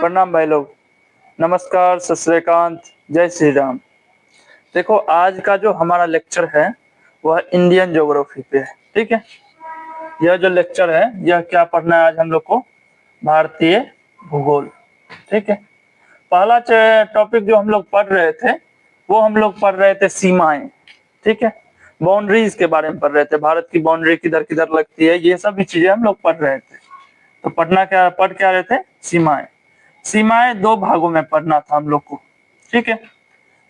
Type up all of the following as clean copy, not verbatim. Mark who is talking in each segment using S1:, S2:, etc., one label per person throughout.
S1: प्रणाम भाई लोग। नमस्कार, सत श्री अकाल, जय श्री राम। देखो, आज का जो हमारा लेक्चर है वह इंडियन ज्योग्राफी पे है। ठीक है, यह जो लेक्चर है यह क्या पढ़ना है आज हम लोग को? भारतीय भूगोल। ठीक है, पहला टॉपिक जो हम लोग पढ़ रहे थे वो हम लोग पढ़ रहे थे सीमाएं। ठीक है, बाउंड्रीज के बारे में पढ़ रहे थे। भारत की बाउंड्री किधर किधर लगती है, ये सब भी चीजें हम लोग पढ़ रहे थे। तो पढ़ क्या रहे थे? सीमाएं। सीमाएं दो भागों में पढ़ना था हम लोग को। ठीक है,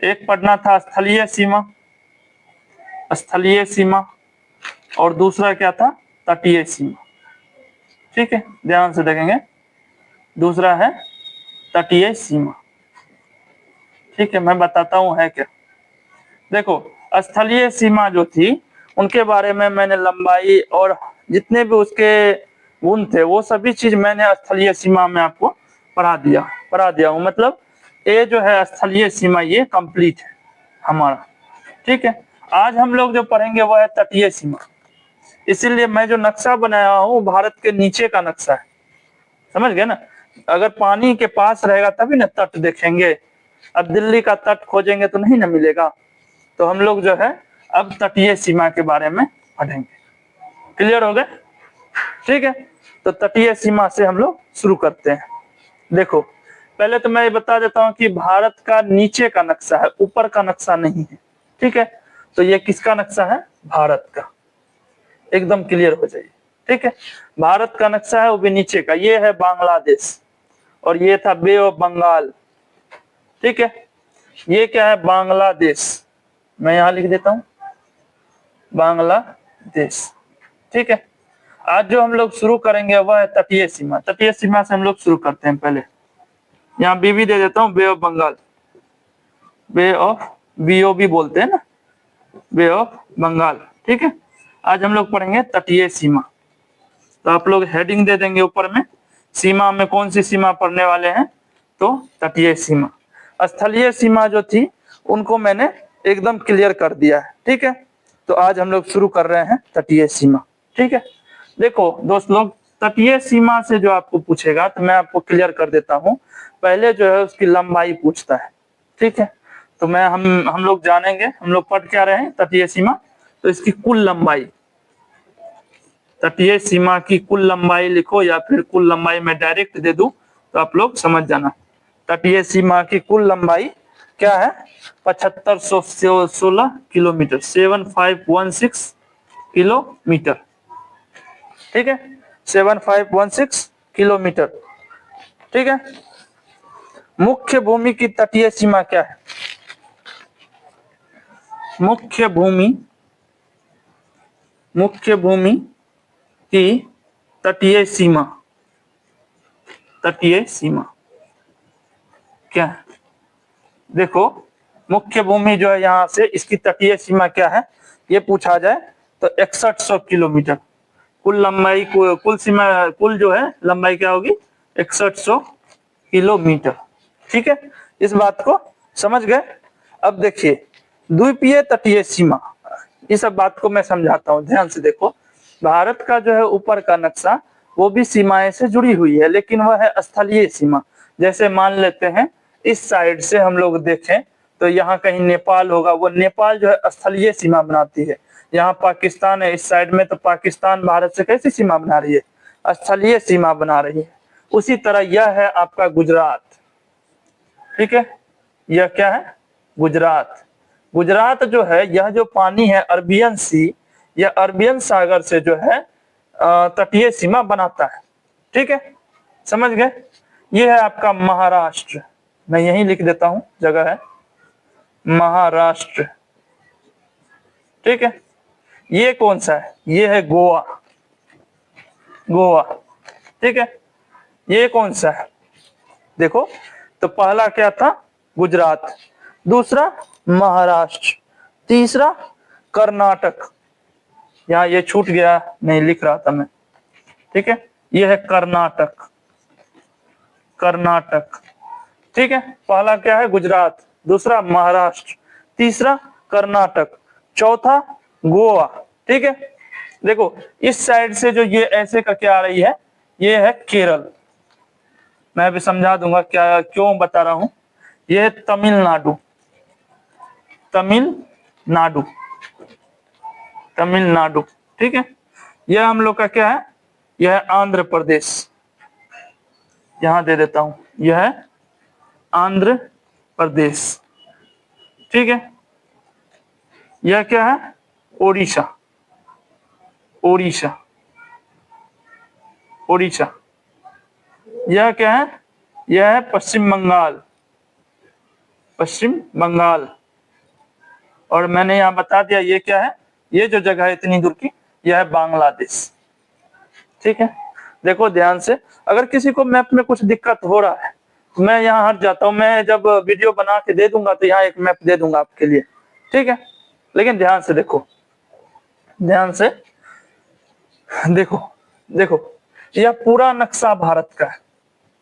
S1: एक पढ़ना था स्थलीय सीमा, स्थलीय सीमा, और दूसरा क्या था? तटीय सीमा। ठीक है, ध्यान से देखेंगे। दूसरा है तटीय सीमा। ठीक है, मैं बताता हूं है क्या। देखो, स्थलीय सीमा जो थी उनके बारे में मैंने लंबाई और जितने भी उसके गुण थे वो सभी चीज मैंने स्थलीय सीमा में आपको पढ़ा दिया हूं। मतलब ये जो है स्थलीय सीमा ये कंप्लीट है हमारा। ठीक है, आज हम लोग जो पढ़ेंगे वो है तटीय सीमा। इसीलिए मैं जो नक्शा बनाया हूँ भारत के नीचे का नक्शा है। समझ गए ना? अगर पानी के पास रहेगा तभी ना तट देखेंगे। अब दिल्ली का तट खोजेंगे तो नहीं ना मिलेगा। तो हम लोग जो है अब तटीय सीमा के बारे में पढ़ेंगे। क्लियर हो गए? ठीक है, तो तटीय सीमा से हम लोग शुरू करते हैं। देखो, पहले तो मैं ये बता देता हूं कि भारत का नीचे का नक्शा है, ऊपर का नक्शा नहीं है। ठीक है, तो ये किसका नक्शा है? भारत का। एकदम क्लियर हो जाइए। ठीक है, भारत का नक्शा है वो भी नीचे का। ये है बांग्लादेश और ये था बे ऑफ बंगाल। ठीक है, ये क्या है? बांग्लादेश। मैं यहां लिख देता हूं बांग्लादेश। ठीक है, आज जो हम लोग शुरू करेंगे वह है तटीय सीमा। तटीय सीमा से हम लोग शुरू करते हैं। पहले यहाँ बीबी दे देता हूँ, bay of Bengal, bay of, BO भी बोलते हैं ना, बे ऑफ बंगाल। ठीक है, आज हम लोग पढ़ेंगे तटीय सीमा। तो आप लोग हेडिंग दे देंगे ऊपर में, सीमा में कौन सी सीमा पढ़ने वाले हैं? तो तटीय सीमा। स्थलीय सीमा जो थी उनको मैंने एकदम क्लियर कर दिया है। ठीक है, तो आज हम लोग शुरू कर रहे हैं तटीय सीमा। ठीक है, देखो दोस्त लोग, तटीय सीमा से जो आपको पूछेगा तो मैं आपको क्लियर कर देता हूं। पहले जो है उसकी लंबाई पूछता है। ठीक है, तो हम लोग जानेंगे, हम लोग पढ़ क्या रहे हैं तटीय सीमा। तो इसकी कुल लंबाई, तटीय सीमा की कुल लंबाई लिखो या फिर कुल लंबाई में डायरेक्ट दे दूं तो आप लोग समझ जाना। तटीय सीमा की कुल लंबाई क्या है? 7516 किलोमीटर, 7516 किलोमीटर। ठीक है, 7516 किलोमीटर। ठीक है, मुख्य भूमि की तटीय सीमा क्या है? मुख्य भूमि की तटीय सीमा, तटीय सीमा क्या है? देखो, मुख्य भूमि जो है यहाँ से इसकी तटीय सीमा क्या है ये पूछा जाए तो 6100 किलोमीटर। कुल लंबाई को कुल सीमा, कुल जो है लंबाई क्या होगी? 6100 किलोमीटर। ठीक है, इस बात को समझ गए? अब देखिए, द्वीपीय तटीय सीमा, इस सब बात को मैं समझाता हूँ, ध्यान से देखो। भारत का जो है ऊपर का नक्शा वो भी सीमाएं से जुड़ी हुई है, लेकिन वह है स्थलीय सीमा। जैसे मान लेते हैं इस साइड से हम लोग देखें तो यहाँ कहीं नेपाल होगा, वो नेपाल जो है स्थलीय सीमा बनाती है। यहाँ पाकिस्तान है इस साइड में, तो पाकिस्तान भारत से कैसी सीमा बना रही है? स्थलीय सीमा बना रही है। उसी तरह यह है आपका गुजरात। ठीक है, यह क्या है? गुजरात। गुजरात जो है, यह जो पानी है अरबियन सी, यह अरबियन सागर से जो है तटीय सीमा बनाता है। ठीक है, समझ गए? यह है आपका महाराष्ट्र। मैं यही लिख देता हूं, जगह है महाराष्ट्र। ठीक है, ये कौन सा है? ये है गोवा, गोवा। ठीक है, ये कौन सा है? देखो, तो पहला क्या था? गुजरात, दूसरा महाराष्ट्र, तीसरा कर्नाटक। यहाँ ये छूट गया, नहीं लिख रहा था मैं। ठीक है, ये है कर्नाटक, कर्नाटक। ठीक है, पहला क्या है? गुजरात, दूसरा महाराष्ट्र, तीसरा कर्नाटक, चौथा गोवा। ठीक है, देखो इस साइड से जो ये ऐसे करके आ रही है ये है केरल। मैं भी समझा दूंगा क्या क्यों बता रहा हूं। ये है तमिलनाडु, तमिलनाडु, तमिलनाडु, ठीक है। यह हम लोग का क्या है, यह है आंध्र प्रदेश, यहां दे देता हूं, यह है आंध्र प्रदेश, ठीक है। यह क्या है, ओडिशा, ओडिशा, ओडिशा। यह क्या है, यह है पश्चिम बंगाल, पश्चिम बंगाल। और मैंने यहां बता दिया ये क्या है, ये जो जगह है इतनी दूर की, यह है बांग्लादेश, ठीक है। देखो ध्यान से, अगर किसी को मैप में कुछ दिक्कत हो रहा है तो मैं यहाँ हट जाता हूँ, मैं जब वीडियो बना के दे दूंगा तो यहाँ एक मैप दे दूंगा आपके लिए, ठीक है। लेकिन ध्यान से देखो, ध्यान से देखो, देखो यह पूरा नक्शा भारत का है,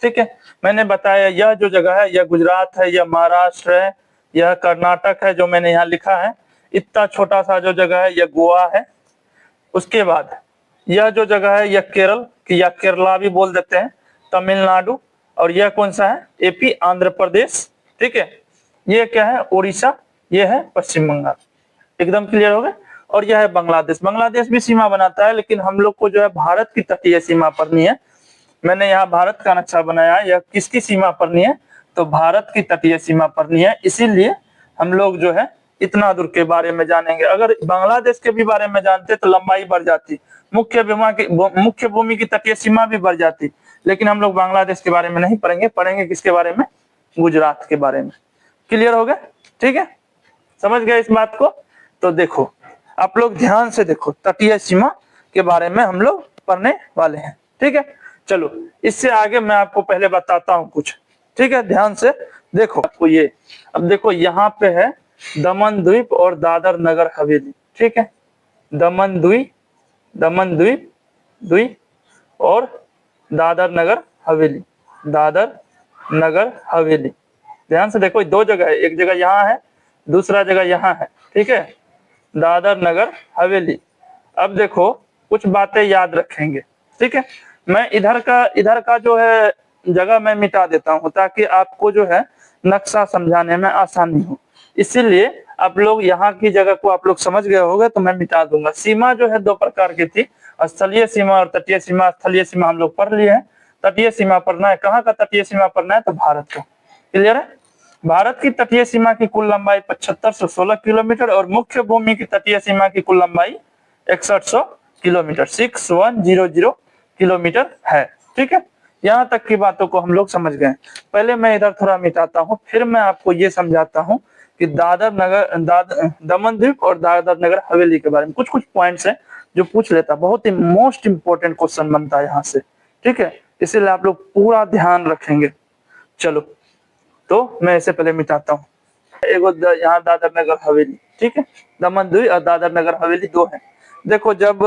S1: ठीक है। मैंने बताया यह जो जगह है, यह गुजरात है, यह महाराष्ट्र है, यह कर्नाटक है जो मैंने यहाँ लिखा है। इतना छोटा सा जो जगह है यह गोवा है। उसके बाद यह जो जगह है यह केरल या केरला भी बोल देते हैं, तमिलनाडु। और यह कौन सा है, एपी, आंध्र प्रदेश, ठीक है। यह क्या है, उड़ीसा, यह है पश्चिम बंगाल। एकदम क्लियर हो गया। और यह है बांग्लादेश, बांग्लादेश भी सीमा बनाता है, लेकिन हम लोग को जो है भारत की तटीय सीमा पढ़नी है। मैंने यहाँ भारत का नक्शा बनाया है, यह किसकी सीमा पढ़नी है, तो भारत की तटीय सीमा पढ़नी है। इसीलिए हम लोग जो है इतना दूर के बारे में जानेंगे। अगर बांग्लादेश के भी बारे में जानते तो लंबाई बढ़ जाती, मुख्य भूमि की तटीय सीमा भी बढ़ जाती। लेकिन हम लोग बांग्लादेश के बारे में नहीं पढ़ेंगे, पढ़ेंगे किसके बारे में, गुजरात के बारे में। क्लियर हो गया, ठीक है, समझ गए इस बात को। तो देखो आप लोग ध्यान से देखो, तटीय सीमा के बारे में हम लोग पढ़ने वाले हैं, ठीक है। चलो इससे आगे मैं आपको पहले बताता हूँ कुछ, ठीक है। ध्यान से देखो आपको ये, अब देखो यहाँ पे है दमन द्वीप और दादर नगर हवेली, ठीक है। दमन द्वीप, दमन द्वीप, द्वीप और दादर नगर हवेली, दादर नगर हवेली। ध्यान से देखो दो जगह है, एक जगह यहाँ है, दूसरा जगह यहाँ है, ठीक है, दादर नगर हवेली। अब देखो कुछ बातें याद रखेंगे, ठीक है। मैं इधर का जो है जगह मैं मिटा देता हूँ ताकि आपको जो है नक्शा समझाने में आसानी हो। इसीलिए आप लोग यहाँ की जगह को आप लोग समझ गए होंगे तो मैं मिटा दूंगा। सीमा जो है दो प्रकार की थी, स्थलीय सीमा और तटीय सीमा। स्थलीय सीमा हम लोग पढ़ लिए हैं, तटीय सीमा पढ़ना है। कहाँ का तटीय सीमा पढ़ना है, तो भारत का। क्लियर है। भारत की तटीय सीमा की कुल लंबाई 7516 किलोमीटर और मुख्य भूमि की तटीय सीमा की कुल लंबाई 6100 किलोमीटर, 6100 किलोमीटर है, ठीक है। यहाँ तक की बातों को हम लोग समझ गए। पहले मैं इधर थोड़ा मिटाता हूँ, फिर मैं आपको ये समझाता हूँ कि दमन द्वीप और दादर नगर हवेली के बारे में कुछ कुछ पॉइंट्स हैं जो पूछ लेता, बहुत ही मोस्ट इंपोर्टेंट क्वेश्चन बनता है यहाँ से, ठीक है। इसीलिए आप लोग पूरा ध्यान रखेंगे। चलो तो मैं इसे पहले मिटाता हूँ। यहाँ दादर नगर हवेली, ठीक है, दमन द्वीप और दादर नगर हवेली दो है। देखो जब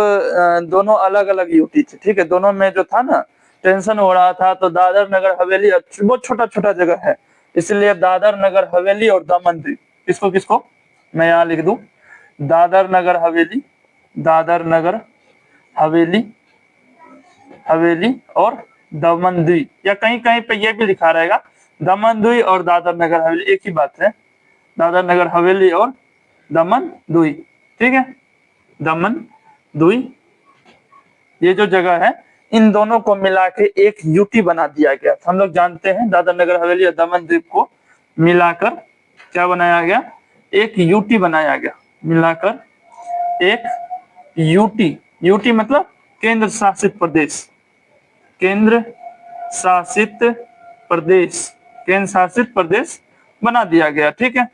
S1: दोनों अलग अलग यूटी थे, ठीक है, दोनों में जो था ना टेंशन हो रहा था, तो दादर नगर हवेली बहुत छोटा छोटा जगह है, इसलिए दादर नगर हवेली और दमन द्वीप, किसको किसको मैं यहाँ लिख दूं, दादर नगर हवेली, दादर नगर हवेली, हवेली और दमन द्वीप, या कहीं कहीं पे ये भी लिखा रहेगा दमन द्वीप और दादर नगर हवेली, एक ही बात है, दादर नगर हवेली और दमन द्वीप, ठीक है। दमन द्वीप ये जो जगह है इन दोनों को मिला के एक यूटी बना दिया गया। हम लोग जानते हैं दादर नगर हवेली और दमन द्वीप को मिलाकर क्या बनाया गया, एक यूटी बनाया गया, मिलाकर एक यूटी। यूटी मतलब केंद्र शासित प्रदेश, केंद्र शासित प्रदेश, केंद्र शासित प्रदेश बना दिया गया, ठीक है।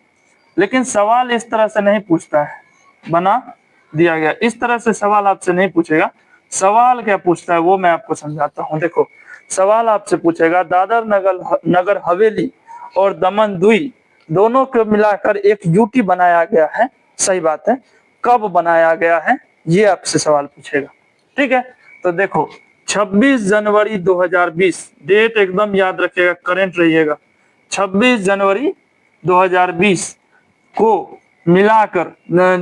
S1: लेकिन सवाल इस तरह से नहीं पूछता है, बना दिया गया इस तरह से सवाल आपसे नहीं पूछेगा। सवाल क्या पूछता है वो मैं आपको समझाता हूँ। देखो सवाल आपसे पूछेगा दादर नगर हवेली और दमन द्वीप दोनों को मिलाकर एक यूटी बनाया गया है, सही बात है, कब बनाया गया है ये आपसे सवाल पूछेगा, ठीक है। तो देखो 26 जनवरी 2020, डेट एकदम याद रखिएगा, करेंट रहिएगा। 26 जनवरी 2020 को मिलाकर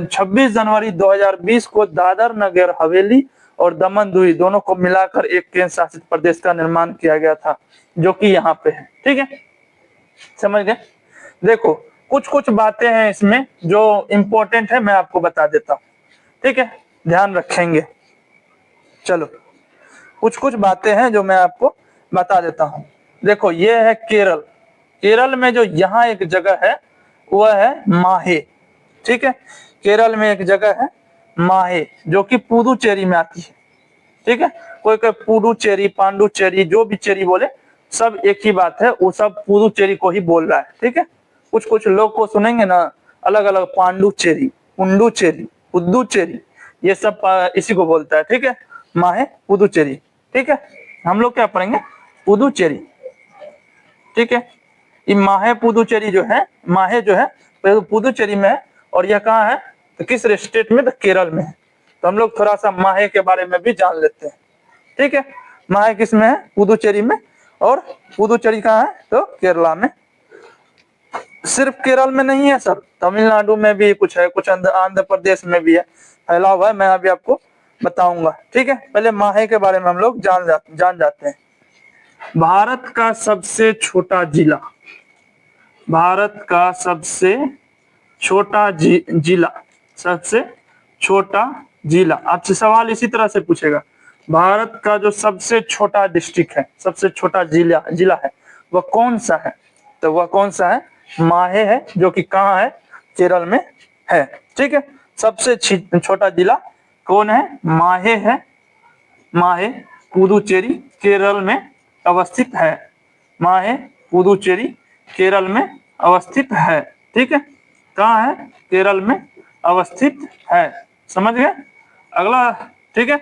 S1: 26 जनवरी 2020 को दादर नगर हवेली और दमन द्वीप दोनों को मिलाकर एक केंद्र शासित प्रदेश का निर्माण किया गया था, जो कि यहाँ पे है। ठीक है, समझ गए। देखो कुछ कुछ बातें हैं इसमें जो इंपॉर्टेंट है, मैं आपको बता देता हूँ। ठीक है, ध्यान रखेंगे। चलो कुछ कुछ बातें हैं जो मैं आपको बता देता हूँ। देखो ये है केरल। केरल में जो यहाँ एक जगह है वह है माहे। ठीक है, केरल में एक जगह है माहे जो कि पुदुचेरी में आती है। ठीक है, कोई कोई पुडुचेरी, पांडुचेरी, जो भी चेरी बोले सब एक ही बात है, वो सब पुदुचेरी को ही बोल रहा है। ठीक है, कुछ कुछ लोग को सुनेंगे ना अलग अलग, पांडुचेरी, पुंडुचेरी, पुदुचेरी, ये सब इसी को बोलता है। ठीक है, माहे पुदुचेरी। ठीक है, हम लोग क्या पढ़ेंगे, पुदुचेरी। ठीक है, ये माहे पुदुचेरी जो है, माहे जो है पुदुचेरी में है, और यह कहाँ है, तो किस स्टेट में, तो केरल में है। तो हम लोग थोड़ा सा माहे के बारे में भी जान लेते हैं। ठीक है, माहे किस में है, पुदुचेरी में, और पुदुचेरी कहाँ है, तो केरला में। सिर्फ केरल में नहीं है सर, तमिलनाडु में भी कुछ है, कुछ आंध्र प्रदेश में भी है, फैला हुआ है, मैं अभी आपको बताऊंगा। ठीक है, पहले माहे के बारे में हम लोग जान जाते हैं। भारत का सबसे छोटा जिला, भारत का सबसे छोटा जिला, सबसे छोटा जिला, आपसे सवाल इसी तरह से पूछेगा, भारत का जो सबसे छोटा डिस्ट्रिक्ट है, सबसे छोटा जिला है, वह कौन सा है, तो वह कौन सा है, माहे है, जो कि कहाँ है, केरल में है। ठीक है, सबसे छोटा जिला कौन है, माहे है, माहे पुदुचेरी केरल में अवस्थित है, माहे पुदुचेरी केरल में अवस्थित है। ठीक है, कहाँ है, केरल में अवस्थित है, समझ गए। अगला, ठीक है,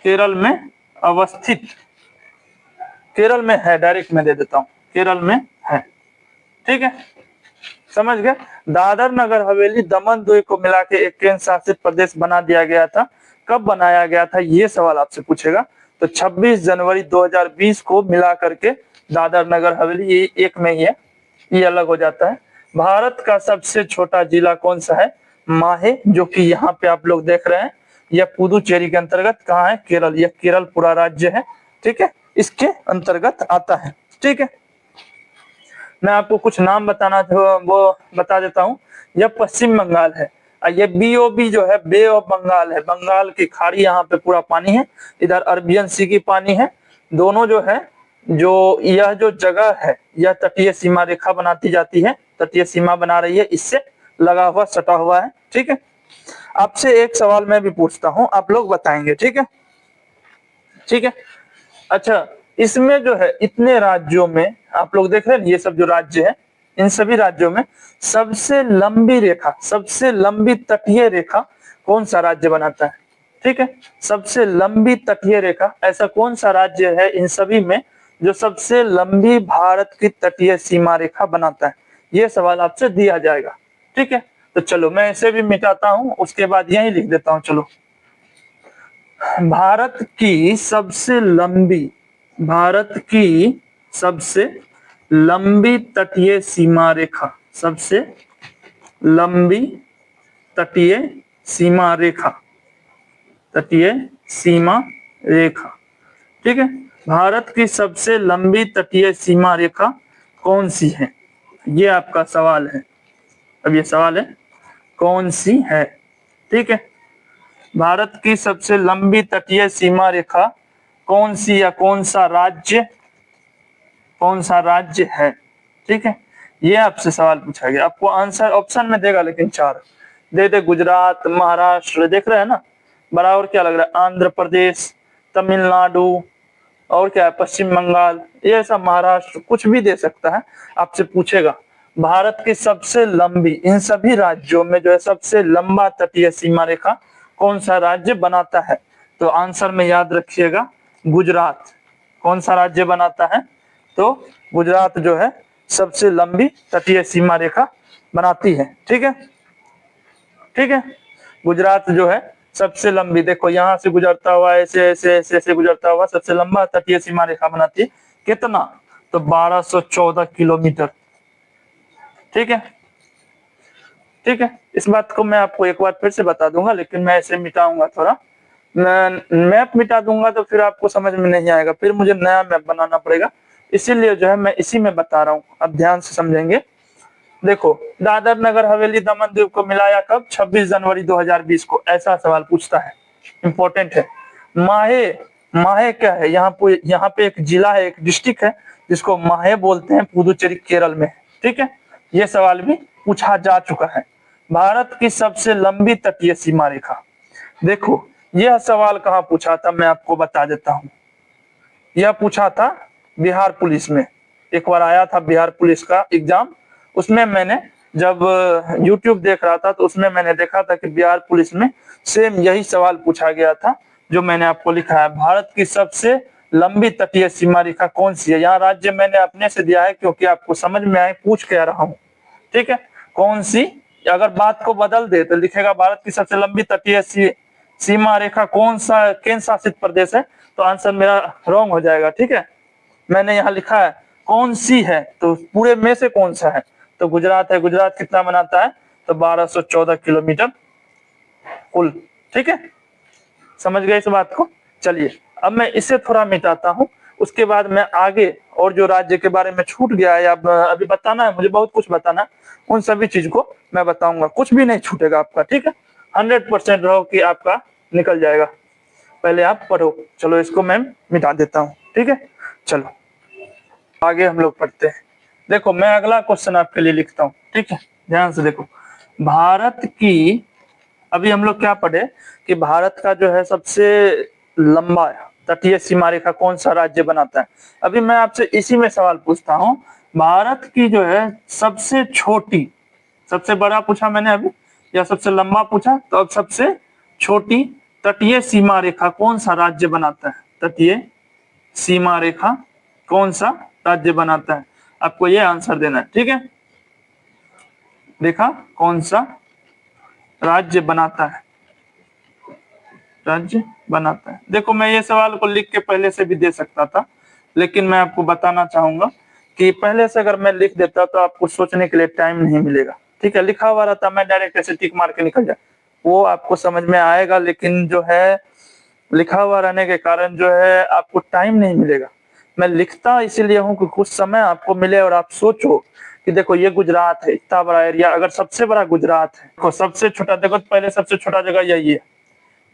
S1: केरल में अवस्थित, केरल में है, डायरेक्ट मैं दे देता हूँ, केरल में है। ठीक है, समझ गए। दादर नगर हवेली दमन द्वीप को मिला के एक केंद्र शासित प्रदेश बना दिया गया था, कब बनाया गया था, ये सवाल आपसे पूछेगा। तो 26 जनवरी 2020 को मिला करके दादर नगर हवेली, ये एक में ही है, ये अलग हो जाता है। भारत का सबसे छोटा जिला कौन सा है, माहे, जो कि यहाँ पे आप लोग देख रहे हैं, यह पुदुचेरी के अंतर्गत कहाँ है, केरल, यह केरल पूरा राज्य है। ठीक है, इसके अंतर्गत आता है। ठीक है, मैं आपको कुछ नाम बताना वो बता देता हूँ। यह पश्चिम बंगाल है, ये BOB जो है, बे ऑफ बंगाल है, बंगाल की खाड़ी, यहाँ पे पूरा पानी है, इधर अरबियन सी की पानी है, दोनों जो है, जो यह जो जगह है, यह तटीय सीमा रेखा बनाती जाती है, तटीय सीमा बना रही है, इससे लगा हुआ, सटा हुआ है। ठीक है, आपसे एक सवाल मैं भी पूछता हूँ, आप लोग बताएंगे। ठीक है, ठीक है, अच्छा, इसमें जो है इतने राज्यों में आप लोग देख रहे हैं, ये सब जो राज्य है, इन सभी राज्यों में सबसे लंबी रेखा, सबसे लंबी तटीय रेखा कौन सा राज्य बनाता है। ठीक है, सबसे लंबी तटीय रेखा ऐसा कौन सा राज्य है इन सभी में जो सबसे लंबी भारत की तटीय सीमा रेखा बनाता है, ये सवाल आपसे दिया जाएगा। ठीक है, तो चलो मैं इसे भी मिटाता हूं, उसके बाद यही लिख देता हूं। चलो, भारत की सबसे लंबी, भारत की सबसे लंबी तटीय सीमा रेखा, सबसे लंबी तटीय सीमा रेखा, तटीय सीमा रेखा। ठीक है, भारत की सबसे लंबी तटीय सीमा रेखा कौन सी है, ये आपका सवाल है। अब ये सवाल है कौन सी है। ठीक है, भारत की सबसे लंबी तटीय सीमा रेखा कौन सी या कौन सा राज्य, कौन सा राज्य है। ठीक है, ये आपसे सवाल पूछा गया, आपको आंसर ऑप्शन में देगा, लेकिन 4 दे, गुजरात, महाराष्ट्र, देख रहे हैं ना, बराबर क्या लग रहा है, आंध्र प्रदेश, तमिलनाडु, और क्या है, पश्चिम बंगाल, ये सब, महाराष्ट्र, कुछ भी दे सकता है। आपसे पूछेगा भारत की सबसे लंबी, इन सभी राज्यों में जो है सबसे लंबा तटीय सीमा रेखा कौन सा राज्य बनाता है, तो आंसर में याद रखिएगा गुजरात। कौन सा राज्य बनाता है, तो गुजरात जो है सबसे लंबी तटीय सीमा रेखा बनाती है। ठीक है, ठीक है, गुजरात जो है सबसे लंबी, देखो यहाँ से गुजरता हुआ, ऐसे ऐसे ऐसे ऐसे गुजरता हुआ सबसे लंबा तटीय सीमा रेखा बनाती है। कितना, तो 1214 किलोमीटर। ठीक है, ठीक है, इस बात को मैं आपको एक बार फिर से बता दूंगा, लेकिन मैं इसे मिटाऊंगा थोड़ा, मैप मिटा दूंगा तो फिर आपको समझ में नहीं आएगा, फिर मुझे नया मैप बनाना पड़ेगा। इसीलिए जो है मैं इसी में बता रहा हूँ, अब ध्यान से समझेंगे। देखो, दादर नगर हवेली दमन दीव को मिलाया कब? 26 जनवरी 2020 को। ऐसा सवाल पूछता है, इंपॉर्टेंट है। माहे, माहे क्या है? यहाँ पे एक जिला है, एक डिस्ट्रिक्ट है जिसको माहे बोलते हैं, पुदुचेरी केरल में, ठीक है। ये सवाल भी पूछा जा चुका है। भारत की सबसे लंबी तटीय सीमा रेखा। देखो, यह सवाल कहाँ पूछा था, मैं आपको बता देता हूँ। यह पूछा था बिहार पुलिस में, एक बार आया था बिहार पुलिस का एग्जाम। उसमें मैंने जब YouTube देख रहा था तो उसमें मैंने देखा था कि बिहार पुलिस में सेम यही सवाल पूछा गया था जो मैंने आपको लिखा है। भारत की सबसे लंबी तटीय सीमा रेखा कौन सी है? यहाँ राज्य मैंने अपने से दिया है क्योंकि आपको समझ में आए, पूछ के आ रहा हूँ, ठीक है। कौन सी? अगर बात को बदल दे तो लिखेगा भारत की सबसे लंबी तटीय सीमा रेखा कौन सा केंद्र शासित प्रदेश है, तो आंसर मेरा रॉन्ग हो जाएगा, ठीक है। मैंने यहाँ लिखा है कौन सी है, तो पूरे में से कौन सा है, तो गुजरात है। गुजरात कितना बनाता है? तो 1214 किलोमीटर कुल, ठीक है। समझ गए इस बात को? चलिए अब मैं इसे थोड़ा मिटाता हूँ, उसके बाद मैं आगे और जो राज्य के बारे में छूट गया है या अभी बताना है, मुझे बहुत कुछ बताना है, उन सभी चीज को मैं बताऊंगा, कुछ भी नहीं छूटेगा आपका, ठीक है। 100% रहो कि आपका निकल जाएगा। पहले आप पढ़ो। चलो इसको मैं मिटा देता हूँ, ठीक है। चलो आगे हम लोग पढ़ते हैं। देखो, मैं अगला क्वेश्चन आपके लिए लिखता हूँ, ठीक है। ध्यान से देखो, भारत की, अभी हम लोग क्या पढ़े कि भारत का जो है सबसे लंबा तटीय सीमा रेखा कौन सा राज्य बनाता है। अभी मैं आपसे इसी में सवाल पूछता हूँ, भारत की जो है सबसे छोटी, सबसे बड़ा पूछा मैंने अभी या सबसे लंबा पूछा, तो अब सबसे छोटी तटीय सीमा रेखा कौन सा राज्य बनाता है? तटीय सीमा रेखा कौन सा राज्य बनाता है? आपको ये आंसर देना है, ठीक है। रेखा कौन सा राज्य बनाता है? राज्य बनाता है। देखो, मैं ये सवाल को लिख के पहले से भी दे सकता था, लेकिन मैं आपको बताना चाहूंगा कि पहले से अगर मैं लिख देता तो आपको सोचने के लिए टाइम नहीं मिलेगा, ठीक है। लिखा हुआ रहता मैं डायरेक्ट ऐसे टिक मार के निकल जाए, वो आपको समझ में आएगा, लेकिन जो है लिखा हुआ रहने के कारण जो है आपको टाइम नहीं मिलेगा। मैं लिखता इसीलिए हूँ कि कुछ समय आपको मिले और आप सोचो कि देखो ये गुजरात है, इतना बड़ा एरिया, अगर सबसे बड़ा गुजरात है, देखो सबसे छोटा, देखो पहले सबसे छोटा जगह यही है,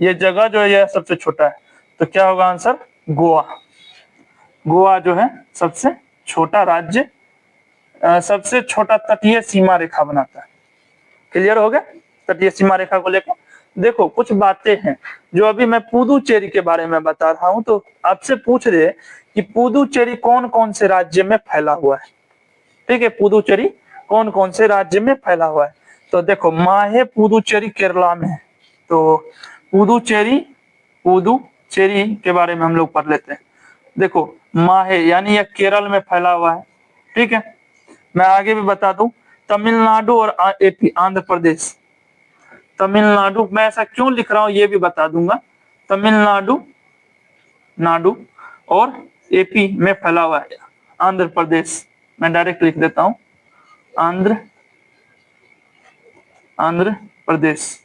S1: ये जगह जो है यह सबसे छोटा है, तो क्या होगा आंसर? गोवा। गोवा जो है सबसे छोटा राज्य, सबसे छोटा तटीय सीमा रेखा बनाता है। क्लियर हो गया तटीय सीमा रेखा को लेकर? देखो कुछ बातें हैं जो अभी मैं पुदुचेरी के बारे में बता रहा हूं, तो आपसे पूछ रहे कि पुदुचेरी कौन कौन से राज्य में फैला हुआ है, ठीक है। पुदुचेरी कौन कौन से राज्य में फैला हुआ है? तो देखो, माहे पुदुचेरी केरला में है, तो पुदुचेरी, पुदुचेरी के बारे में हम लोग पढ़ लेते हैं। देखो, माहे यानी यह केरल में फैला हुआ है, ठीक है। मैं आगे भी बता दूं, तमिलनाडु और एपी, आंध्र प्रदेश, तमिलनाडु, मैं ऐसा क्यों लिख रहा हूं ये भी बता दूंगा। तमिलनाडु, नाडु और एपी में फैला हुआ है। आंध्र प्रदेश, मैं डायरेक्ट लिख देता हूं, आंध्र प्रदेश,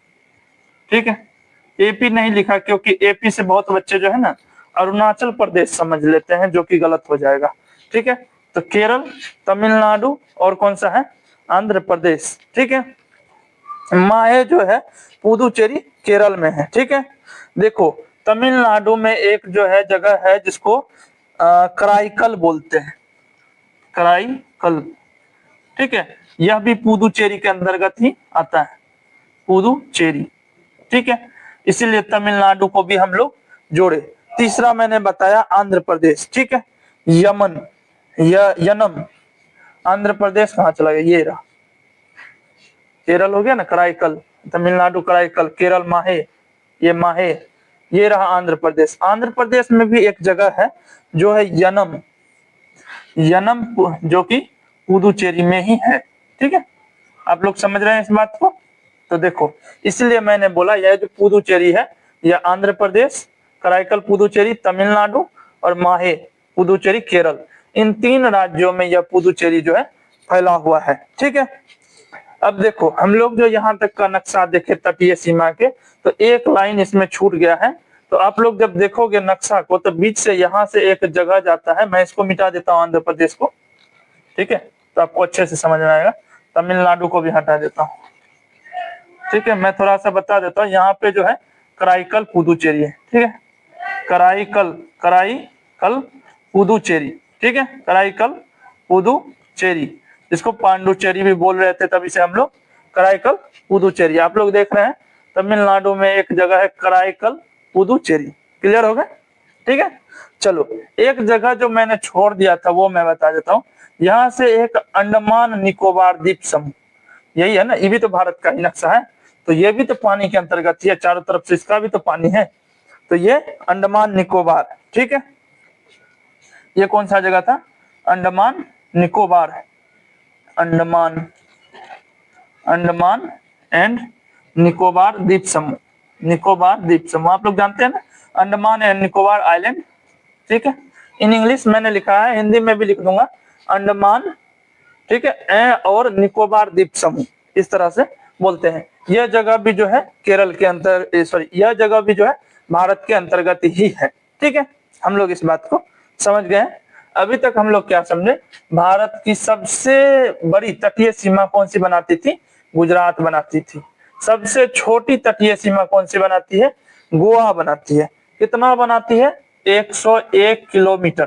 S1: ठीक है। एपी नहीं लिखा क्योंकि एपी से बहुत बच्चे जो है ना अरुणाचल प्रदेश समझ लेते हैं, जो कि गलत हो जाएगा, ठीक है। तो केरल, तमिलनाडु और कौन सा है? आंध्र प्रदेश, ठीक है। माहे जो है पुदुचेरी केरल में है, ठीक है। देखो, तमिलनाडु में एक जो है जगह है जिसको कराईकल बोलते हैं, कराईकल, ठीक है। यह भी पुदुचेरी के अंतर्गत ही आता है, पुदुचेरी, ठीक है। इसीलिए तमिलनाडु को भी हम लोग जोड़े। तीसरा मैंने बताया आंध्र प्रदेश, ठीक है। यमन, यनम, आंध्र प्रदेश कहाँ चला गया? ये रहा, केरल हो गया ना कराईकल, तमिलनाडु कराईकल, केरल माहे, ये माहे, ये रहा आंध्र प्रदेश। आंध्र प्रदेश में भी एक जगह है जो है यनम, यनम जो कि पुदुचेरी में ही है, ठीक है। आप लोग समझ रहे हैं इस बात को? तो देखो, इसलिए मैंने बोला यह जो पुदुचेरी है यह आंध्र प्रदेश, कराईकल पुदुचेरी तमिलनाडु और माहे पुदुचेरी केरल, इन तीन राज्यों में यह पुदुचेरी जो है फैला हुआ है, ठीक है। अब देखो, हम लोग जो यहाँ तक का नक्शा देखे तटीय सीमा के, तो एक लाइन इसमें छूट गया है तो आप लोग जब देखोगे नक्शा को तो बीच से यहाँ से एक जगह जाता है, मैं इसको मिटा देता हूँ आंध्र प्रदेश को, ठीक है, तो आपको अच्छे से समझ में आएगा। तमिलनाडु को भी हटा देता हूँ, ठीक है। मैं थोड़ा सा बता देता हूँ, यहाँ पे जो है कराईकल पुदुचेरी है, ठीक है, कराईकल पुदुचेरी, ठीक है, कराईकल पुदुचेरी, जिसको पांडुचेरी भी बोल रहे थे, तभी से हम लोग कराईकल पुदुचेरी। आप लोग देख रहे हैं तमिलनाडु में एक जगह है कराईकल पुदुचेरी, क्लियर हो गया, ठीक है। चलो एक जगह जो मैंने छोड़ दिया था वो मैं बता देता हूँ। यहाँ से एक अंडमान निकोबार द्वीप समूह, यही है ना, ये भी तो भारत का ही नक्शा है, तो ये भी तो पानी के अंतर्गत ही है, चारों तरफ से इसका भी तो पानी है, तो ये अंडमान निकोबार, ठीक है। ये कौन सा जगह था, अंडमान निकोबार, अंडमान एंड निकोबार द्वीप समूह, निकोबार द्वीप समूह आप लोग जानते हैं ना, अंडमान एंड निकोबार आइलैंड, ठीक है। इन इंग्लिश मैंने लिखा है, हिंदी में भी लिख दूंगा, अंडमान, ठीक है, और निकोबार द्वीप समूह, इस तरह से बोलते हैं। यह जगह भी जो है केरल के अंतर सॉरी यह जगह भी जो है भारत के अंतर्गत ही है, ठीक है। हम लोग इस बात को समझ गए। अभी तक हम लोग क्या समझे, भारत की सबसे बड़ी तटीय सीमा कौन सी बनाती थी, गुजरात बनाती थी। सबसे छोटी तटीय सीमा कौन सी बनाती है, गोवा बनाती है। कितना बनाती है, 101 किलोमीटर,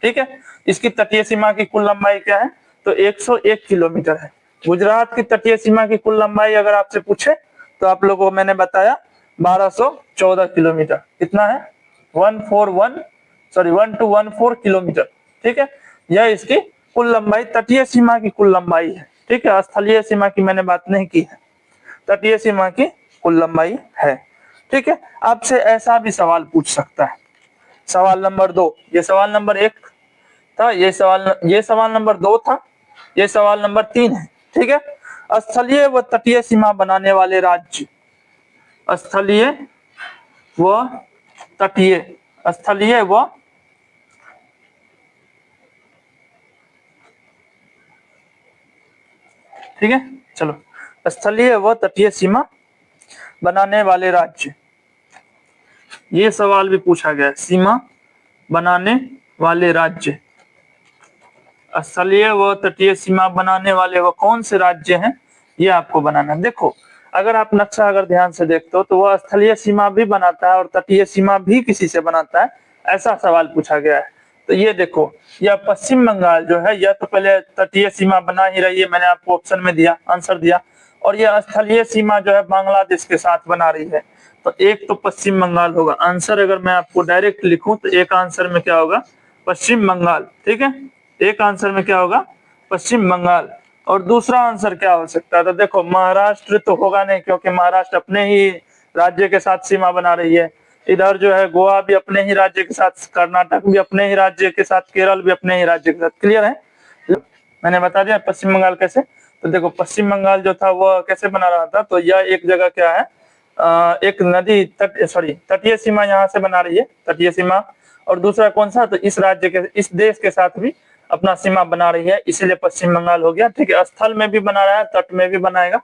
S1: ठीक है। इसकी तटीय सीमा की कुल लंबाई क्या है, तो 101 किलोमीटर है। गुजरात की तटीय सीमा की कुल लंबाई अगर आपसे पूछे तो आप लोगों को मैंने बताया 1214 किलोमीटर, कितना है, 1214 किलोमीटर, ठीक है। यह इसकी कुल लंबाई, तटीय सीमा की कुल लंबाई है, ठीक है। स्थलीय सीमा की मैंने बात नहीं की है, तटीय सीमा की कुल लंबाई है, ठीक है। आपसे ऐसा भी सवाल पूछ सकता है, सवाल नंबर 2, ये सवाल नंबर 1 था, ये सवाल नंबर 2 था, ये सवाल नंबर 3 है, ठीक है। स्थलीय व तटीय सीमा बनाने वाले राज्य, स्थलीय व तटीय, स्थलीय व ठीक है, चलो, स्थलीय व तटीय सीमा बनाने वाले राज्य, ये सवाल भी पूछा गया, सीमा बनाने वाले राज्य, स्थलीय व तटीय सीमा बनाने वाले वो कौन से राज्य हैं, ये आपको बनाना। देखो अगर आप नक्शा अगर ध्यान से देखते हो तो वह स्थलीय सीमा भी बनाता है और तटीय सीमा भी किसी से बनाता है, ऐसा सवाल पूछा गया है। तो ये देखो, यह पश्चिम बंगाल जो है यह तो पहले तटीय सीमा बना ही रही है, मैंने आपको ऑप्शन में दिया, आंसर दिया, और यह स्थलीय सीमा जो है बांग्लादेश के साथ बना रही है। तो एक तो पश्चिम बंगाल होगा आंसर, अगर मैं आपको डायरेक्ट लिखूं तो एक आंसर में क्या होगा, पश्चिम बंगाल, ठीक है। एक आंसर में क्या होगा, पश्चिम बंगाल। और दूसरा आंसर क्या हो सकता है, तो देखो महाराष्ट्र तो होगा नहीं, क्योंकि महाराष्ट्र अपने ही राज्य के साथ सीमा बना रही है। इधर जो है गोवा भी अपने ही राज्य के साथ, कर्नाटक भी अपने ही राज्य के साथ, केरल भी अपने ही राज्य के साथ, क्लियर है। मैंने बता दिया पश्चिम बंगाल कैसे। तो देखो पश्चिम बंगाल जो था वह कैसे बना रहा था, तो यह एक जगह क्या है, एक नदी तटीय सीमा यहाँ से बना रही है, तटीय सीमा। और दूसरा कौन सा, तो इस राज्य के, इस देश के साथ भी अपना सीमा बना रही है, इसीलिए पश्चिम बंगाल हो गया, ठीक है। स्थल में भी बना रहा है, तट में भी बनाएगा।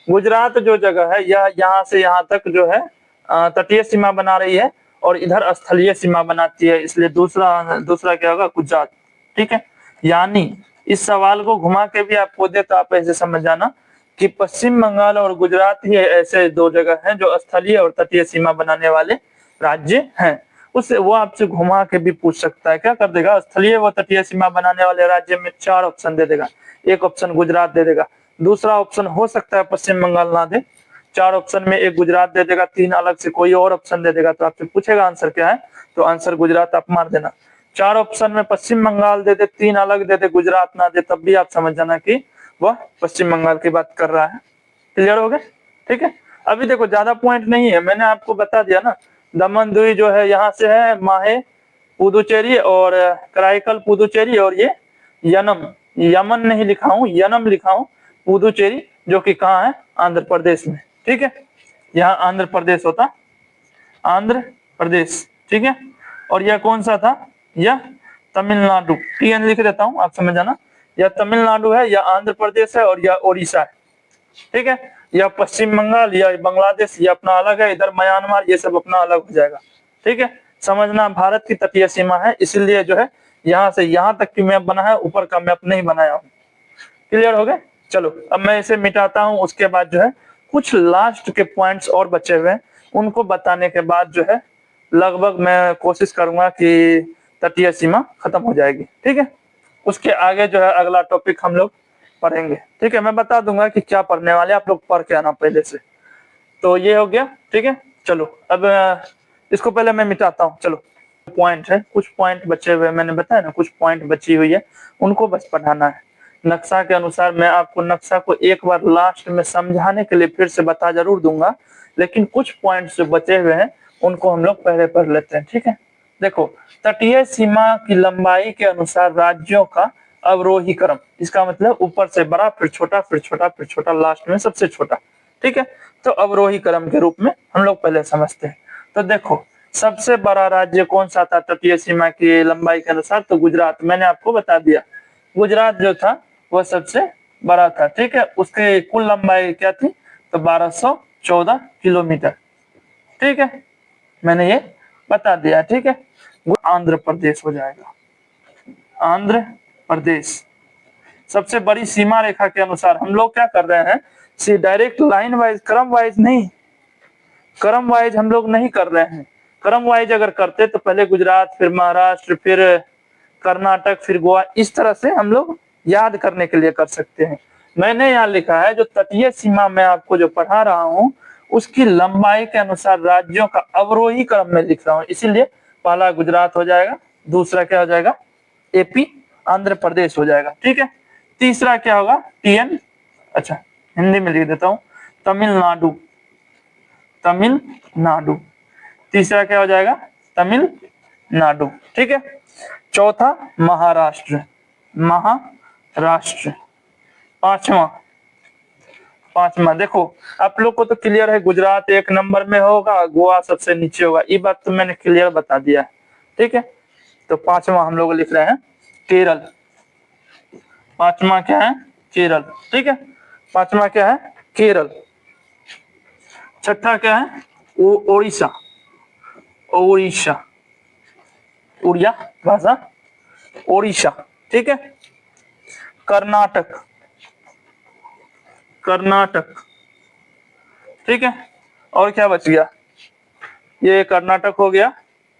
S1: गुजरात जो जगह है यह यहाँ से यहाँ तक जो है तटीय सीमा बना रही है और इधर स्थलीय सीमा बनाती है, इसलिए दूसरा क्या होगा, गुजरात, ठीक है। यानी इस सवाल को घुमा के भी आपको दे तो आप ऐसे समझ जाना कि पश्चिम बंगाल और गुजरात ही ऐसे दो जगह हैं जो स्थलीय और तटीय सीमा बनाने वाले राज्य हैं। उससे वो आपसे घुमा के भी पूछ सकता है, क्या कर देगा, स्थलीय व तटीय सीमा बनाने वाले राज्य में 4 ऑप्शन दे देगा, एक ऑप्शन गुजरात दे देगा, दूसरा ऑप्शन हो सकता है पश्चिम बंगाल ना दे, 4 ऑप्शन में एक गुजरात दे देगा, 3 अलग से कोई और ऑप्शन दे देगा। तो आपसे पूछेगा आंसर क्या है, तो आंसर गुजरात आप मार देना। 4 ऑप्शन में पश्चिम बंगाल दे दे, 3 अलग दे दे, गुजरात ना दे, तब भी आप समझ जाना कि वह पश्चिम बंगाल की बात कर रहा है, क्लियर हो गया, ठीक है। अभी देखो ज्यादा पॉइंट नहीं है, मैंने आपको बता दिया ना, दमन द्वीप जो है यहाँ से है माहे पुदुचेरी और कराईकल पुदुचेरी, और ये यमन नहीं लिखा हूँ, यनम लिखा हूँ, पुदुचेरी जो कि कहाँ है, आंध्र प्रदेश में, ठीक है। यहाँ आंध्र प्रदेश होता, आंध्र प्रदेश, ठीक है। और यह कौन सा था, यह तमिलनाडु, TN लिख देता हूँ आप समझ जाना, यह तमिलनाडु है, यह आंध्र प्रदेश है और यह ओडिशा है, ठीक है। या पश्चिम बंगाल या बांग्लादेश ये अपना अलग है, इधर म्यांमार ये सब अपना अलग हो जाएगा। ठीक है, समझना भारत की तटीय सीमा है, इसीलिए जो है यहाँ से यहाँ तक की मैप बना है, ऊपर का मैप नहीं बनाया हूँ। क्लियर हो गए? चलो अब मैं इसे मिटाता हूँ, उसके बाद जो है कुछ लास्ट के पॉइंट्स और बचे हुए हैं, उनको बताने के बाद जो है लगभग मैं कोशिश करूंगा कि तटीय सीमा खत्म हो जाएगी। ठीक है, उसके आगे जो है अगला टॉपिक हम लोग पढ़ेंगे। ठीक है, मैं बता दूंगा कि क्या पढ़ने वाले, आप लोग पढ़ के आना पहले से। तो ये हो गया। ठीक है, चलो अब इसको पहले मैं मिटाता हूँ। चलो पॉइंट है, कुछ पॉइंट बचे हुए, मैंने बताया ना कुछ पॉइंट बची हुई है, उनको बस पढ़ाना है नक्शा के अनुसार। मैं आपको नक्शा को एक बार लास्ट में समझाने के लिए फिर से बता जरूर दूंगा, लेकिन कुछ पॉइंट्स जो बचे हुए हैं उनको हम लोग पहले पढ़ लेते हैं। ठीक है, देखो तटीय सीमा की लंबाई के अनुसार राज्यों का अवरोही क्रम, इसका मतलब ऊपर से बड़ा, फिर छोटा, फिर छोटा, फिर छोटा, लास्ट में सबसे छोटा। ठीक है, तो अवरोही क्रम के रूप में हम लोग पहले समझते हैं। तो देखो सबसे बड़ा राज्य कौन सा था तटीय सीमा की लंबाई के अनुसार? तो गुजरात, मैंने आपको बता दिया गुजरात जो था वह सबसे बड़ा था। ठीक है, उसकी कुल लंबाई क्या थी? तो 1214 किलोमीटर। ठीक है, मैंने ये बता दिया। ठीक है, वो आंध्र प्रदेश हो जाएगा, आंध्र प्रदेश। सबसे बड़ी सीमा रेखा के अनुसार हम लोग क्या कर रहे हैं, सी डायरेक्ट लाइन वाइज, क्रम वाइज नहीं, क्रम वाइज हम लोग नहीं कर रहे हैं। क्रम वाइज अगर करते तो पहले गुजरात, फिर महाराष्ट्र, फिर कर्नाटक, फिर गोवा, इस तरह से हम लोग याद करने के लिए कर सकते हैं। मैंने यहाँ लिखा है जो तटीय सीमा मैं आपको जो पढ़ा रहा हूँ उसकी लंबाई के अनुसार राज्यों का अवरोही क्रम में लिख रहा हूँ, इसीलिए पहला गुजरात हो जाएगा, दूसरा क्या हो जाएगा? एपी, आंध्र प्रदेश हो जाएगा। ठीक है, तीसरा क्या होगा? टीएन, अच्छा हिंदी में लिख देता हूँ, तमिलनाडु, तमिलनाडु। तीसरा क्या हो जाएगा? तमिलनाडु। ठीक है, चौथा महाराष्ट्र, महाराष्ट्र। पांचवा, पांचवा देखो आप लोग को तो क्लियर है, गुजरात एक नंबर में होगा, गोवा सबसे नीचे होगा, ये बात तो मैंने क्लियर बता दिया है। ठीक है, तो पांचवा हम लोग लिख रहे हैं केरल। पांचवा क्या है? केरल। ठीक है, पांचवा क्या है? केरल। छठा क्या है? ओडिशा, ओडिशा, उड़िया भाषा, ओडिशा। ठीक है, कर्नाटक, कर्नाटक। ठीक है, और क्या बच गया? ये कर्नाटक हो गया,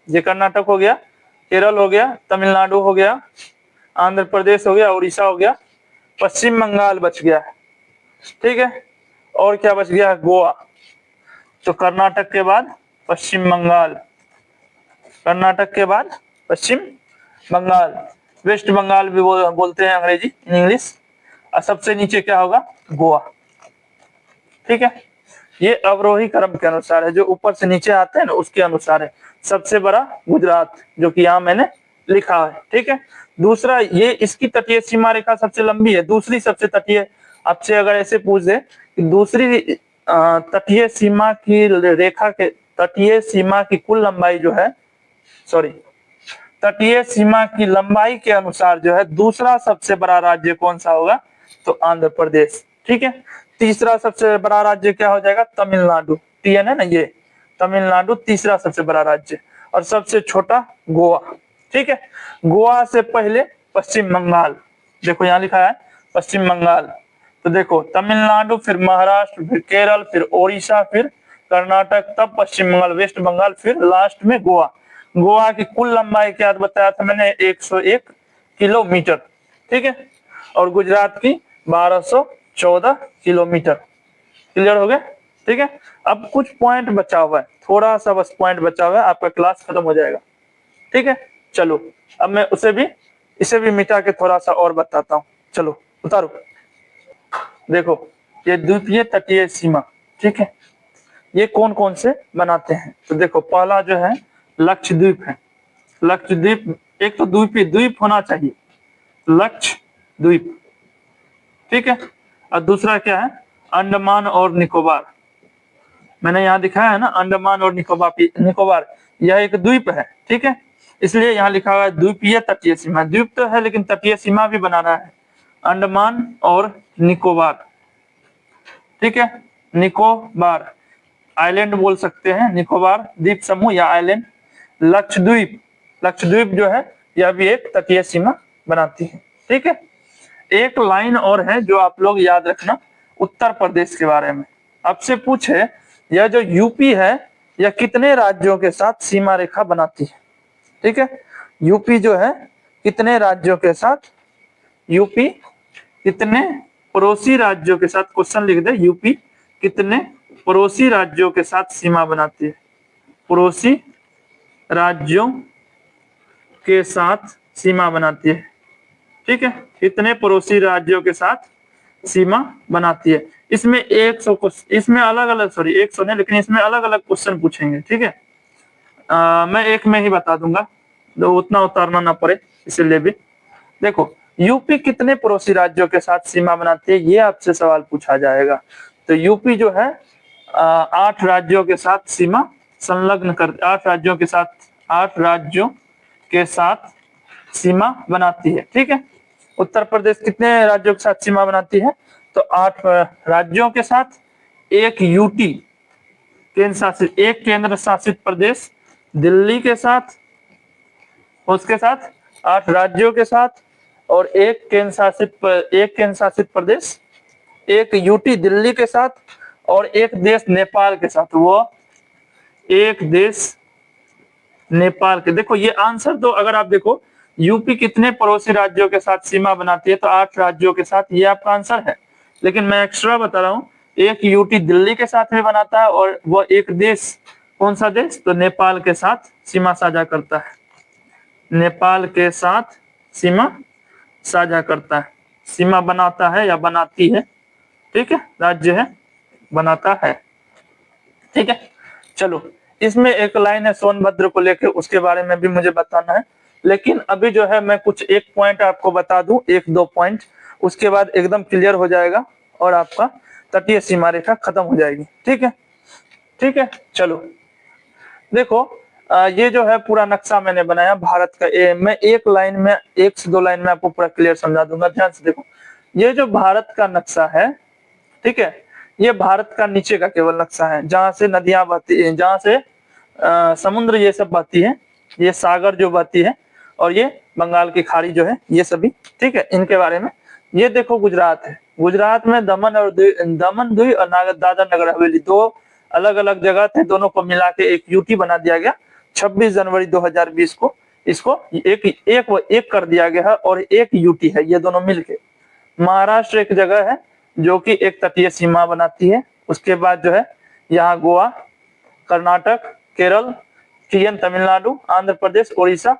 S1: ये कर्नाटक हो गया, केरल हो गया, तमिलनाडु हो गया, आंध्र प्रदेश हो गया, उड़ीसा हो गया, पश्चिम बंगाल बच गया है। ठीक है, और क्या बच गया? गोवा। तो कर्नाटक के बाद पश्चिम बंगाल, कर्नाटक के बाद पश्चिम बंगाल, वेस्ट बंगाल भी बोलते हैं अंग्रेजी, इन इंग्लिश। और सबसे नीचे क्या होगा? गोवा। ठीक है, ये अवरोही क्रम के अनुसार है, जो ऊपर से नीचे आते हैं ना उसके अनुसार है। सबसे बड़ा गुजरात, जो कि यहाँ मैंने लिखा है। ठीक है, दूसरा ये इसकी तटीय सीमा रेखा सबसे लंबी है, दूसरी सबसे तटीय। आपसे अगर ऐसे पूछ दे कि दूसरी तटीय सीमा की रेखा के, तटीय सीमा की कुल लंबाई जो है, सॉरी, तटीय सीमा की लंबाई के अनुसार जो है दूसरा सबसे बड़ा राज्य कौन सा होगा? तो आंध्र प्रदेश। ठीक है, तीसरा सबसे बड़ा राज्य क्या हो जाएगा? तमिलनाडु, टीएन है ना ये, तमिलनाडु तीसरा सबसे बड़ा राज्य, और सबसे छोटा गोवा। ठीक है, गोवा से पहले पश्चिम बंगाल, देखो यहाँ लिखा है पश्चिम बंगाल। तो देखो तमिलनाडु, फिर महाराष्ट्र, फिर केरल, फिर ओडिशा, फिर कर्नाटक, तब पश्चिम बंगाल, वेस्ट बंगाल, फिर लास्ट में गोवा। गोवा की कुल लंबाई क्या बताया था मैंने? 101 किलोमीटर। ठीक है, और गुजरात की 1214 किलोमीटर। क्लियर हो गया? ठीक है, अब कुछ पॉइंट बचा हुआ है, थोड़ा सा बस पॉइंट बचा हुआ है, आपका क्लास खत्म हो जाएगा। ठीक है, चलो अब मैं इसे भी मिटा के थोड़ा सा और बताता हूँ। चलो उतारो। देखो ये द्वीपीय तटीय सीमा, ठीक है, ये कौन कौन से बनाते हैं? तो देखो पहला जो है लक्षद्वीप है, लक्षद्वीप, एक तो द्वीपीय द्वीप होना चाहिए, लक्षद्वीप। ठीक है, और दूसरा क्या है? अंडमान और निकोबार। मैंने यहाँ दिखाया है ना अंडमान और निकोबार, यह एक द्वीप है। ठीक है, इसलिए यहाँ लिखा हुआ है द्वीपीय तटीय सीमा। द्वीप तो है लेकिन तटीय सीमा भी बनाना है, अंडमान और निकोबार। ठीक है, निकोबार आइलैंड बोल सकते हैं, निकोबार द्वीप समूह या आइलैंड। लक्षद्वीप, लक्षद्वीप जो है यह भी एक तटीय सीमा बनाती है। ठीक है, एक लाइन और है जो आप लोग याद रखना उत्तर प्रदेश के बारे में। आपसे पूछे यह जो यूपी है यह कितने राज्यों के साथ सीमा रेखा बनाती है। ठीक है, यूपी जो है कितने राज्यों के साथ, यूपी कितने पड़ोसी राज्यों के साथ, क्वेश्चन लिख दे, यूपी कितने पड़ोसी राज्यों के साथ सीमा बनाती है, पड़ोसी राज्यों के साथ सीमा बनाती है। ठीक है, कितने पड़ोसी राज्यों के साथ सीमा बनाती है। इसमें 100 क्वेश्चन, इसमें अलग अलग, सॉरी 100 नहीं, लेकिन इसमें अलग अलग क्वेश्चन पूछेंगे। ठीक है, मैं एक में ही बता दूंगा तो उतना उतारना ना पड़े, इसलिए भी देखो यूपी कितने पड़ोसी राज्यों के साथ सीमा बनाती है, ये आपसे सवाल पूछा जाएगा। तो यूपी जो है 8 राज्यों के साथ सीमा संलग्न कर, 8 राज्यों के साथ, 8 राज्यों के साथ सीमा बनाती है। ठीक है, उत्तर प्रदेश कितने राज्यों के साथ सीमा बनाती है, तो 8 राज्यों के साथ, एक यूटी केंद्र शासित, एक केंद्र शासित प्रदेश दिल्ली के साथ, उसके साथ 8 राज्यों के साथ, और एक केंद्र शासित प्रदेश, एक यूटी दिल्ली के साथ, और एक देश नेपाल के साथ। वो एक देश नेपाल के, देखो ये आंसर तो अगर आप देखो यूपी कितने पड़ोसी राज्यों के साथ सीमा बनाती है तो 8 राज्यों के साथ, ये आपका आंसर है। लेकिन मैं एक्स्ट्रा बता रहा हूँ, एक यूटी दिल्ली के साथ में बनाता है और वो एक देश, कौन सा देश, तो नेपाल के साथ सीमा साझा करता है, नेपाल के साथ सीमा साझा करता है, सीमा बनाता है या बनाती है। ठीक है, राज्य है, बनाता है। ठीक है, चलो इसमें एक लाइन है सोनभद्र को लेकर, उसके बारे में भी मुझे बताना है। लेकिन अभी जो है मैं कुछ एक पॉइंट आपको बता दूं, 1-2 पॉइंट, उसके बाद एकदम क्लियर हो जाएगा और आपका तटीय सीमा रेखा खत्म हो जाएगी। ठीक है, ठीक है, चलो देखो ये जो है पूरा नक्शा मैंने बनाया भारत का। मैं एक लाइन में, 1 से 2 लाइन में आपको पूरा क्लियर समझा दूंगा, ध्यान से देखो। ये जो भारत का नक्शा है, ठीक है, ये भारत का नीचे का केवल नक्शा है, जहां से नदियां बहती है, जहां से समुद्र ये सब बहती है, ये सागर जो बहती है, और ये बंगाल की खाड़ी जो है, ये सभी। ठीक है, इनके बारे में ये देखो गुजरात है, गुजरात में दमन द्वीप और दादर नगर हवेली, 2 अलग अलग जगह थे, दोनों को मिला के एक यूटी बना दिया गया 26 जनवरी 2020 को। इसको एक कर दिया गया है और एक यूटी है, ये दोनों मिलके। महाराष्ट्र एक जगह है जो कि एक तटीय सीमा बनाती है। उसके बाद जो है यहाँ गोवा, कर्नाटक, केरल, तमिलनाडु, आंध्र प्रदेश, उड़ीसा,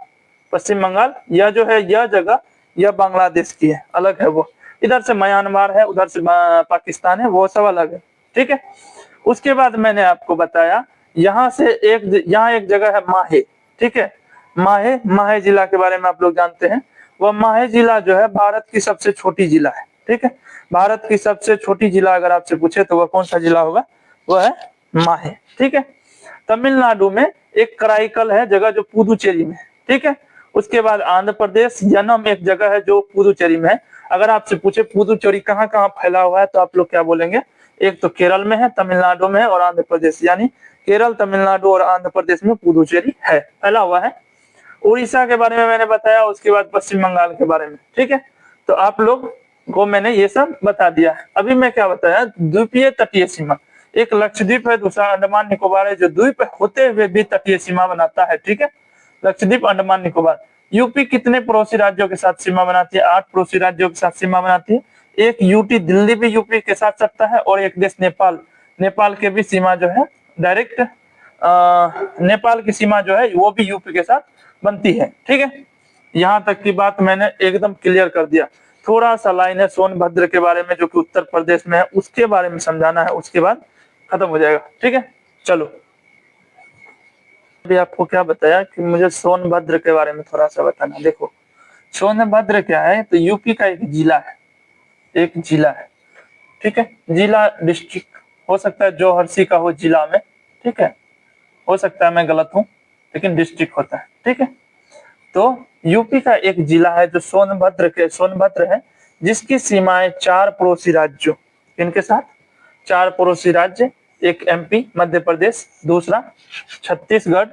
S1: पश्चिम बंगाल, यह जो है यह जगह यह बांग्लादेश की है, अलग है वो। इधर से म्यांमार है, उधर से पाकिस्तान है, वो सब अलग है। ठीक है, उसके बाद मैंने आपको बताया यहाँ एक जगह है माहे। ठीक है, माहे जिला के बारे में आप लोग जानते हैं। वह माहे जिला जो है भारत की सबसे छोटी जिला है। ठीक है, भारत की सबसे छोटी जिला अगर आपसे पूछे तो वह कौन सा जिला होगा, वह है माहे। ठीक है, तमिलनाडु में एक कराईकल है जगह जो पुदुचेरी में है। ठीक है, उसके बाद आंध्र प्रदेश यनम एक जगह है जो पुदुचेरी में है। अगर आपसे पूछे पुदुचेरी कहाँ कहाँ फैला हुआ है तो आप लोग क्या बोलेंगे, एक तो केरल में है, तमिलनाडु में है और आंध्र प्रदेश, यानी केरल, तमिलनाडु और आंध्र प्रदेश में पुदुचेरी है, फैला हुआ है। उड़ीसा के बारे में मैंने बताया, उसके बाद पश्चिम बंगाल के बारे में। ठीक है, तो आप लोग को मैंने ये सब बता दिया है। अभी मैं क्या बताया, द्वीपीय तटीय सीमा, एक लक्षद्वीप है, दूसरा अंडमान निकोबार है, जो द्वीप होते हुए भी तटीय सीमा बनाता है। ठीक है, लक्षद्वीप, अंडमान निकोबार। यूपी कितने पड़ोसी राज्यों के साथ सीमा बनाती है, 8 पड़ोसी राज्यों के साथ सीमा बनाती है। एक यूटी दिल्ली भी यूपी के साथ सकता है, और एक देश नेपाल, नेपाल के भी सीमा जो है डायरेक्ट नेपाल की सीमा जो है वो भी यूपी के साथ बनती है। ठीक है, यहाँ तक की बात मैंने एकदम क्लियर कर दिया। थोड़ा सा लाइन है सोनभद्र के बारे में जो कि उत्तर प्रदेश में है, उसके बारे में समझाना है, उसके बाद खत्म हो जाएगा। ठीक है, चलो अभी आपको क्या बताया कि मुझे सोनभद्र के बारे में थोड़ा सा बताना। देखो सोनभद्र क्या है, तो यूपी का एक जिला है, एक जिला है। ठीक है, जिला डिस्ट्रिक्ट हो सकता है जौहरसी का हो जिला में। ठीक है, हो सकता है मैं गलत हूं, लेकिन डिस्ट्रिक्ट होता है। ठीक है, तो यूपी का एक जिला है जो सोनभद्र है, जिसकी सीमाएं 4 पड़ोसी राज्यों, इनके साथ 4 पड़ोसी राज्य, एक एमपी मध्य प्रदेश, दूसरा छत्तीसगढ़,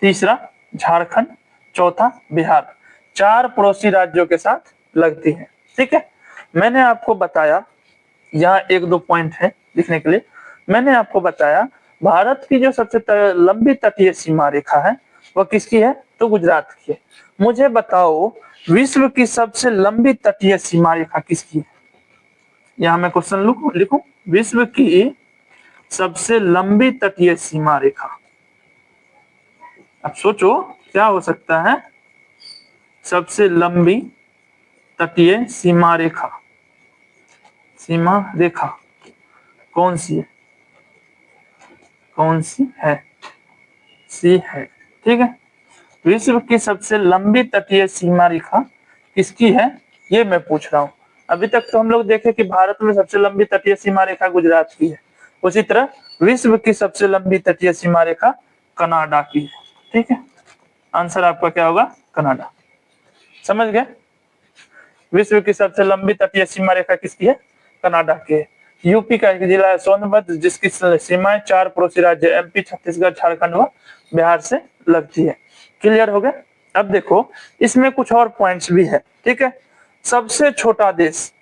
S1: तीसरा झारखंड, चौथा बिहार। 4 पड़ोसी राज्यों के साथ लगती है। ठीक है, मैंने आपको बताया, यहाँ 1-2 पॉइंट है लिखने के लिए। मैंने आपको बताया भारत की जो सबसे लंबी तटीय सीमा रेखा है वह किसकी है, तो गुजरात की है। मुझे बताओ विश्व की सबसे लंबी तटीय सीमा रेखा किसकी है। यहाँ मैं क्वेश्चन लिखूं, विश्व की सबसे लंबी तटीय सीमा रेखा। अब सोचो क्या हो सकता है, सबसे लंबी तटीय सीमा रेखा, सीमा रेखा कौन सी है, कौन सी है, सी है। ठीक है, विश्व की सबसे लंबी तटीय सीमा रेखा किसकी है, ये मैं पूछ रहा हूं। अभी तक तो हम लोग देखे कि भारत में सबसे लंबी तटीय सीमा रेखा गुजरात की है, उसी तरह विश्व की सबसे लंबी तटीय सीमा रेखा कनाडा की है। ठीक है, आंसर आपका क्या होगा, कनाडा। समझ गए, विश्व की सबसे लंबी तटीय सीमा रेखा किसकी है, कनाडा की है। यूपी का एक जिला है सोनभद्र, जिसकी सीमाएं 4 पड़ोसी राज्य एमपी, छत्तीसगढ़, झारखंड व बिहार से लगती है। क्लियर हो गया। अब देखो इसमें कुछ और पॉइंट्स भी है। ठीक है, सबसे छोटा देश,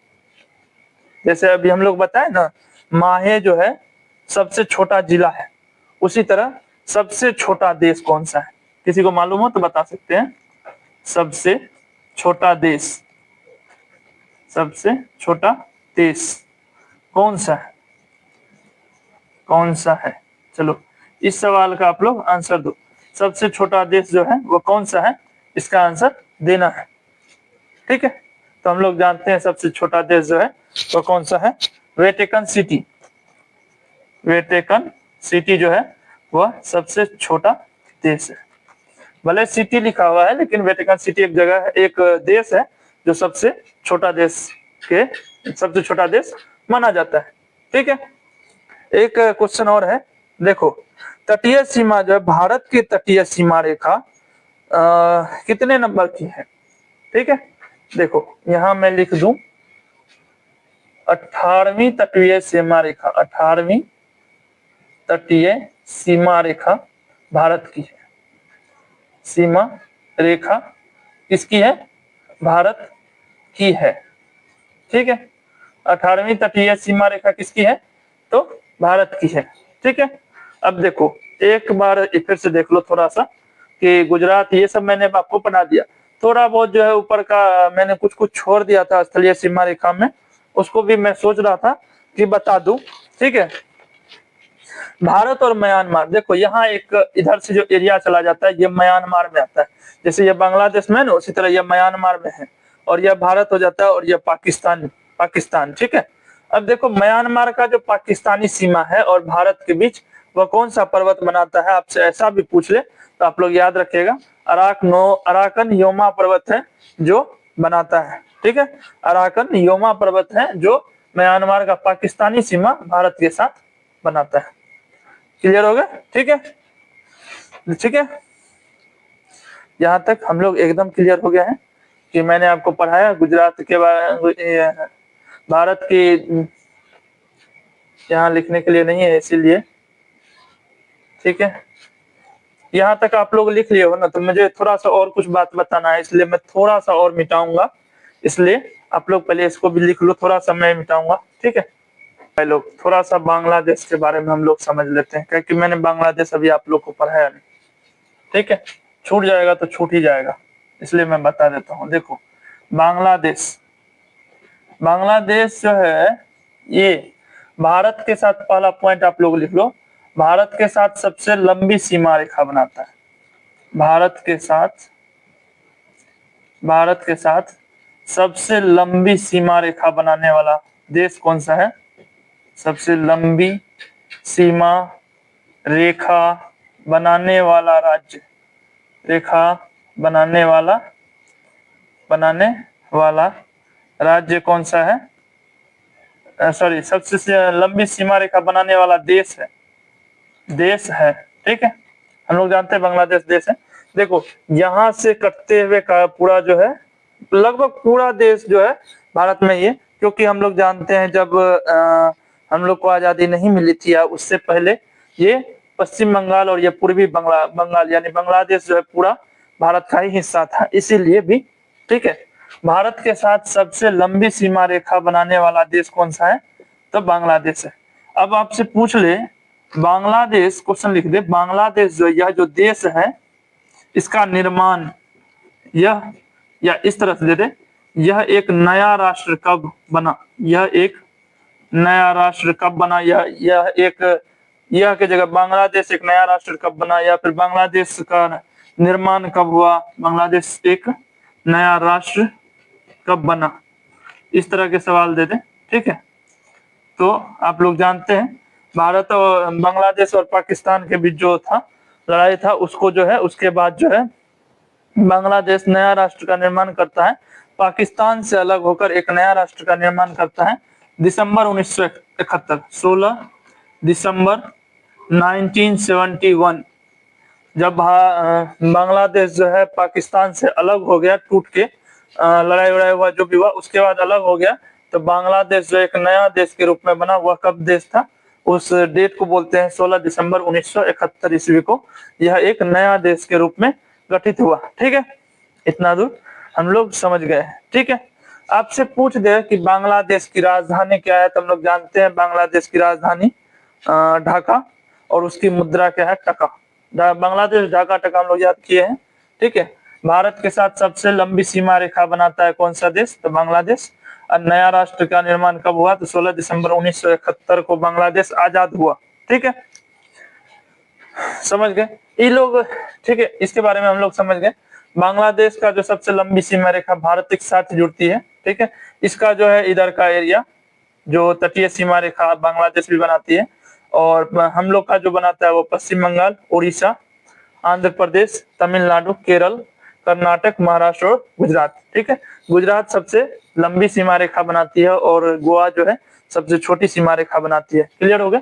S1: जैसे अभी हम लोग बताए ना, माहे जो है सबसे छोटा जिला है, उसी तरह सबसे छोटा देश कौन सा है, किसी को मालूम हो तो बता सकते हैं। सबसे छोटा देश, सबसे छोटा देश कौन सा है, कौन सा है, चलो इस सवाल का आप लोग आंसर दो। सबसे छोटा देश जो है वो कौन सा है, इसका आंसर देना है। ठीक है, तो हम लोग जानते हैं सबसे छोटा देश जो है वो कौन सा है, वेटिकन सिटी। वेटिकन सिटी जो है वह सबसे छोटा देश है। भले सिटी लिखा हुआ है लेकिन वेटिकन सिटी एक जगह है, एक देश है जो सबसे छोटा देश के सबसे छोटा देश माना जाता है। ठीक है, एक क्वेश्चन और है, देखो तटीय सीमा जो है, भारत की तटीय सीमा रेखा कितने नंबर की है। ठीक है, देखो यहां मैं लिख दूं 18वीं तटीय सीमा रेखा, 18वीं तटीय सीमा रेखा भारत की है। सीमा रेखा किसकी है, भारत की है। ठीक है, 18वीं तटीय सीमा रेखा किसकी है, तो भारत की है। ठीक है, अब देखो एक बार फिर से देख लो थोड़ा सा कि गुजरात, ये सब मैंने आपको पढ़ा दिया। थोड़ा बहुत जो है ऊपर का मैंने कुछ कुछ छोड़ दिया था स्थलीय सीमा रेखा में, उसको भी मैं सोच रहा था कि बता दूं। ठीक है, भारत और म्यांमार, देखो यहाँ एक इधर से जो एरिया चला जाता है ये म्यांमार में आता है, जैसे ये बांग्लादेश में है ना, उसी तरह ये म्यांमार में है, और यह भारत हो जाता है, और यह पाकिस्तान। ठीक है, अब देखो म्यांमार का जो पाकिस्तानी सीमा है और भारत के बीच वह कौन सा पर्वत बनाता है, आपसे ऐसा भी पूछ ले तो आप लोग याद रखिएगा, अराकन योमा पर्वत है जो बनाता है। ठीक है, अराकन योमा पर्वत है जो म्यांमार का पाकिस्तानी सीमा भारत के साथ बनाता है। क्लियर हो गया। ठीक है, ठीक है, यहाँ तक हम लोग एकदम क्लियर हो गया है कि मैंने आपको पढ़ाया गुजरात के बारे, भारत की यहाँ लिखने के लिए नहीं है इसीलिए। ठीक है, यहाँ तक आप लोग लिख लिए हो ना, तो मुझे थोड़ा सा और कुछ बात बताना है, इसलिए मैं थोड़ा सा और मिटाऊंगा, इसलिए आप लोग पहले इसको भी लिख लो, थोड़ा सा मैं मिटाऊंगा। ठीक है, लोग थोड़ा सा बांग्लादेश के बारे में हम लोग समझ लेते हैं, क्योंकि मैंने बांग्लादेश अभी आप लोग को पढ़ाया नहीं। ठीक है, छूट जाएगा तो छूट ही जाएगा, इसलिए मैं बता देता हूँ। देखो बांग्लादेश, बांग्लादेश जो है ये भारत के साथ, पहला पॉइंट आप लोग लिख लो, भारत के साथ सबसे लंबी सीमा रेखा बनाता है। भारत के साथ सबसे लंबी सीमा रेखा बनाने वाला देश कौन सा है, सबसे लंबी सीमा रेखा बनाने वाला राज्य, रेखा बनाने वाला राज्य कौन सा है, सॉरी सबसे लंबी सीमा रेखा बनाने वाला देश है। ठीक है, हम लोग जानते हैं बांग्लादेश देश है। देखो यहाँ से कटते हुए का पूरा जो है, लगभग पूरा देश जो है भारत में ही है, क्योंकि हम लोग जानते हैं जब हम लोग को आजादी नहीं मिली थी, या उससे पहले ये पश्चिम बंगाल और ये पूर्वी बंगाल यानी बांग्लादेश जो है पूरा भारत का ही हिस्सा था, इसीलिए भी। ठीक है, भारत के साथ सबसे लंबी सीमा रेखा बनाने वाला देश कौन सा है? तो बांग्लादेश है। अब आपसे पूछ ले, बांग्लादेश, क्वेश्चन लिख दे, बांग्लादेश जो यह जो देश है इसका निर्माण, यह या इस तरह से दे दे, यह एक नया राष्ट्र कब बना? यह एक नया राष्ट्र कब बना? यह एक, यह की जगह बांग्लादेश एक नया राष्ट्र कब बना, या फिर बांग्लादेश का निर्माण कब हुआ? बांग्लादेश एक नया राष्ट्र कब बना? इस तरह के सवाल दे दे। ठीक है, तो आप लोग जानते हैं भारत और बांग्लादेश और पाकिस्तान के बीच जो था लड़ाई था, उसको जो है उसके बाद जो है बांग्लादेश नया राष्ट्र का निर्माण करता है, पाकिस्तान से अलग होकर एक नया राष्ट्र का निर्माण करता है दिसंबर 1971, 16 दिसंबर 1971, जब बांग्लादेश जो है पाकिस्तान से अलग हो गया, टूट के लड़ाई वड़ाई हुआ जो भी हुआ, उसके बाद अलग हो गया, तो बांग्लादेश जो एक नया देश के रूप में बना। वह कब देश था? उस डेट को बोलते हैं 16 दिसंबर 1971 ईस्वी को यह एक नया देश के रूप में गठित हुआ। ठीक है, इतना दूर हम लोग समझ गए हैं। ठीक है, आपसे पूछ दे कि बांग्लादेश की राजधानी क्या है, तो हम लोग जानते हैं बांग्लादेश की राजधानी ढाका, और उसकी मुद्रा क्या है? टका। बांग्लादेश ढाका टका हम लोग याद किए हैं। ठीक है, भारत के साथ सबसे लंबी सीमा रेखा बनाता है कौन सा देश? तो बांग्लादेश। और नया राष्ट्र का निर्माण कब हुआ? तो 16 दिसंबर 1971 को बांग्लादेश आजाद हुआ। ठीक है, समझ गए ये लोग। ठीक है, इसके बारे में हम लोग समझ गए। बांग्लादेश का जो सबसे लंबी सीमा रेखा भारत के साथ जुड़ती है। ठीक है, इसका जो है इधर का एरिया जो तटीय सीमा रेखा बांग्लादेश भी बनाती है, और हम लोग का जो बनाता है वो पश्चिम बंगाल, उड़ीसा, आंध्र प्रदेश, तमिलनाडु, केरल, कर्नाटक, महाराष्ट्र और गुजरात। ठीक है, गुजरात सबसे लंबी सीमा रेखा बनाती है और गोवा जो है सबसे छोटी सीमा रेखा बनाती है। क्लियर हो गया?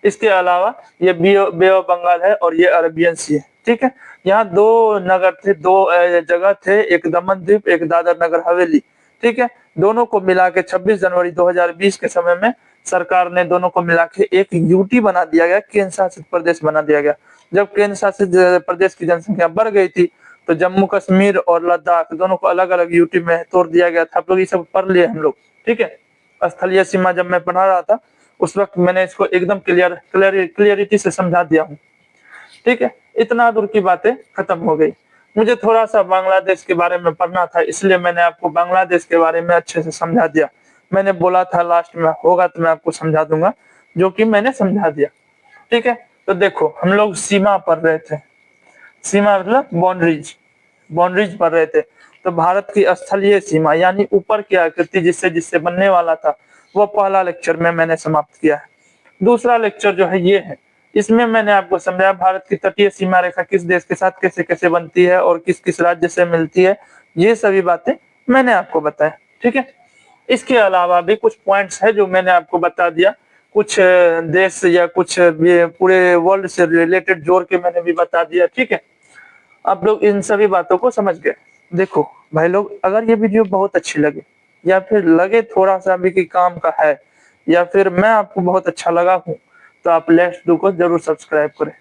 S1: इसके अलावा ये बे ऑफ बंगाल है और ये अरेबियन सी है। ठीक है, यहाँ दो नगर थे, दो जगह थे, एक दमन द्वीप, एक दादर नगर हवेली। ठीक है, दोनों को मिला के 26 जनवरी 2020 के समय में सरकार ने दोनों को मिला के एक यूटी बना दिया गया, केंद्र शासित प्रदेश बना दिया गया। जब केंद्र शासित प्रदेश की जनसंख्या बढ़ गई थी तो जम्मू कश्मीर और लद्दाख दोनों को अलग अलग यूटी में तोड़ दिया गया था। आप लोग ये सब पढ़ लिए हम लोग। ठीक है, स्थलीय सीमा जब मैं पढ़ा रहा था उस वक्त मैंने इसको एकदम क्लियरिटी से समझा दिया हूँ। ठीक है, इतना दूर की बातें खत्म हो गई। मुझे थोड़ा सा बांग्लादेश के बारे में पढ़ना था, इसलिए मैंने आपको बांग्लादेश के बारे में अच्छे से समझा दिया। मैंने बोला था लास्ट में होगा तो मैं आपको समझा दूंगा, जो कि मैंने समझा दिया। ठीक है, तो देखो हम लोग सीमा पढ़ रहे थे, सीमा मतलब बाउंड्रीज पढ़ रहे थे। तो भारत की स्थलीय सीमा यानी ऊपर की आकृति जिससे जिससे बनने वाला था वो पहला लेक्चर में मैंने समाप्त किया है। दूसरा लेक्चर जो है ये है, इसमें मैंने आपको समझाया भारत की तटीय सीमा रेखा किस देश के साथ कैसे कैसे बनती है और किस किस राज्य से मिलती है, ये सभी बातें मैंने आपको बताया। ठीक है, इसके अलावा भी कुछ पॉइंट्स है जो मैंने आपको बता दिया, कुछ देश या कुछ पूरे वर्ल्ड से रिलेटेड जोड़ के मैंने भी बता दिया। ठीक है, आप लोग इन सभी बातों को समझ गए। देखो भाई लोग, अगर ये वीडियो बहुत अच्छी लगे या फिर लगे थोड़ा सा भी कि काम का है, या फिर मैं आपको बहुत अच्छा लगा हूं, तो आप लेट्स डू को जरूर सब्सक्राइब करें।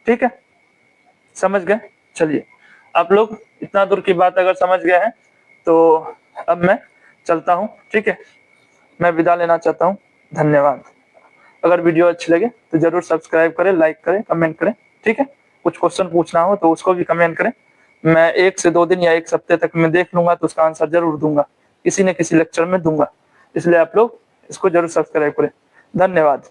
S1: ठीक है, समझ गए? चलिए, आप लोग इतना दूर की बात अगर समझ गए हैं तो अब मैं चलता हूं। ठीक है, मैं विदा लेना चाहता हूं। धन्यवाद। अगर वीडियो अच्छी लगे तो जरूर सब्सक्राइब करें, लाइक करें, कमेंट करें। ठीक है, कुछ क्वेश्चन पूछना हो तो उसको भी कमेंट करें, मैं 1 से 2 दिन या 1 हफ्ते तक मैं देख लूंगा तो उसका आंसर जरूर दूंगा, किसी न किसी लेक्चर में दूंगा। इसलिए आप लोग इसको जरूर सब्सक्राइब करें। धन्यवाद।